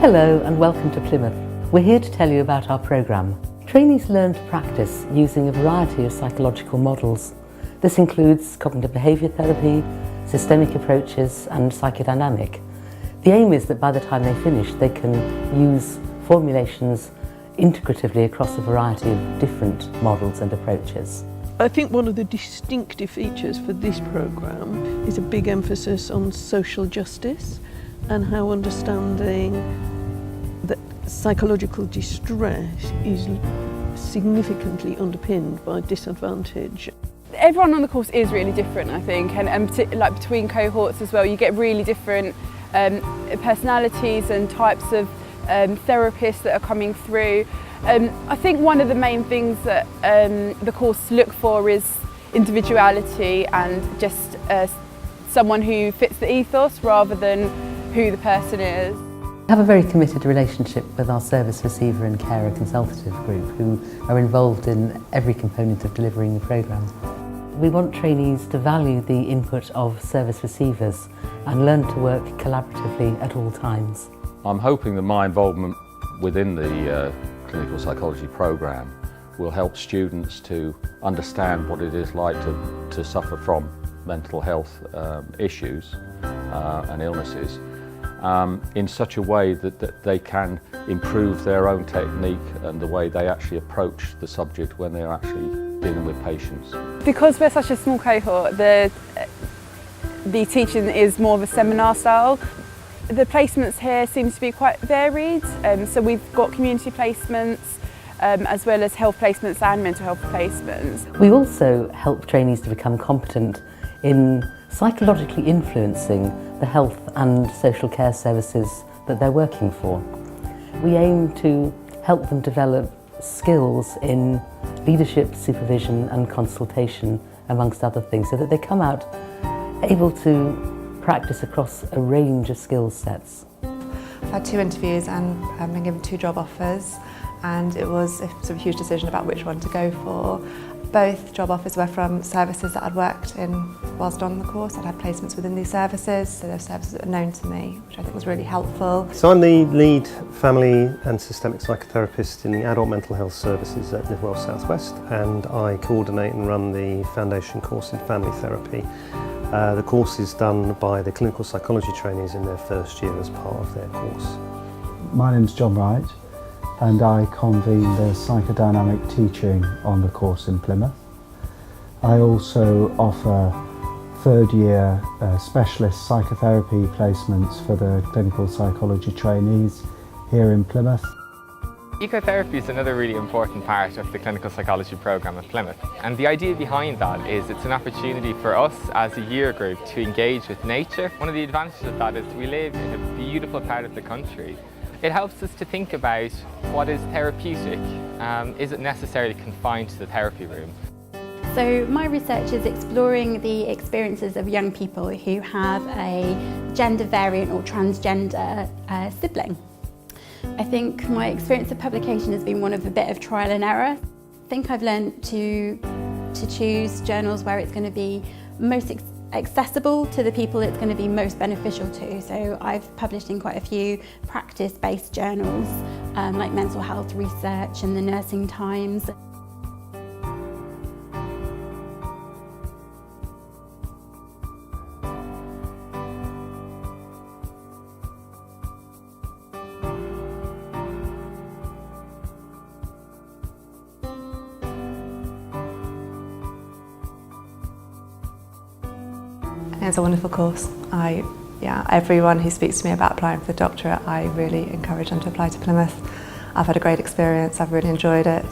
Hello and welcome to Plymouth. We're here to tell you about our programme. Trainees learn to practice using a variety of psychological models. This includes cognitive behaviour therapy, systemic approaches and psychodynamic. The aim is that by the time they finish they can use formulations integratively across a variety of different models and approaches. I think one of the distinctive features for this programme is a big emphasis on social justice and how understanding that psychological distress is significantly underpinned by disadvantage. Everyone on the course is really different, I think, and like between cohorts as well, you get really different personalities and types of therapists that are coming through. I think one of the main things that the course look for is individuality and just someone who fits the ethos rather than who the person is. We have a very committed relationship with our service receiver and carer consultative group who are involved in every component of delivering the programme. We want trainees to value the input of service receivers and learn to work collaboratively at all times. I'm hoping that my involvement within the clinical psychology programme will help students to understand what it is like to suffer from mental health issues and illnesses in such a way that they can improve their own technique and the way they actually approach the subject when they're actually dealing with patients. Because we're such a small cohort, the teaching is more of a seminar style. The placements here seem to be quite varied, so we've got community placements as well as health placements and mental health placements. We also help trainees to become competent in psychologically influencing the health and social care services that they're working for. We aim to help them develop skills in leadership, supervision and consultation, amongst other things, so that they come out able to practice across a range of skill sets. I've had 2 interviews and I've been given 2 job offers, and it was a sort of huge decision about which one to go for. Both job offers were from services that I'd worked in whilst on the course. I'd had placements within these services, so they're services that are known to me, which I think was really helpful. So I'm the lead family and systemic psychotherapist in the adult mental health services at Live Well South West, and I coordinate and run the foundation course in family therapy. The course is done by the clinical psychology trainees in their first year as part of their course. My name's John Wright and I convene the psychodynamic teaching on the course in Plymouth. I also offer 3rd year specialist psychotherapy placements for the clinical psychology trainees here in Plymouth. Ecotherapy is another really important part of the clinical psychology programme at Plymouth, and the idea behind that is it's an opportunity for us as a year group to engage with nature. One of the advantages of that is we live in a beautiful part of the country. It helps us to think about what is therapeutic. Is it necessarily confined to the therapy room? So my research is exploring the experiences of young people who have a gender variant or transgender sibling. I think my experience of publication has been one of a bit of trial and error. I think I've learned to choose journals where it's going to be most accessible to the people it's going to be most beneficial to. So I've published in quite a few practice-based journals like Mental Health Research and the Nursing Times. It's a wonderful course. Everyone who speaks to me about applying for the doctorate, I really encourage them to apply to Plymouth. I've had a great experience, I've really enjoyed it.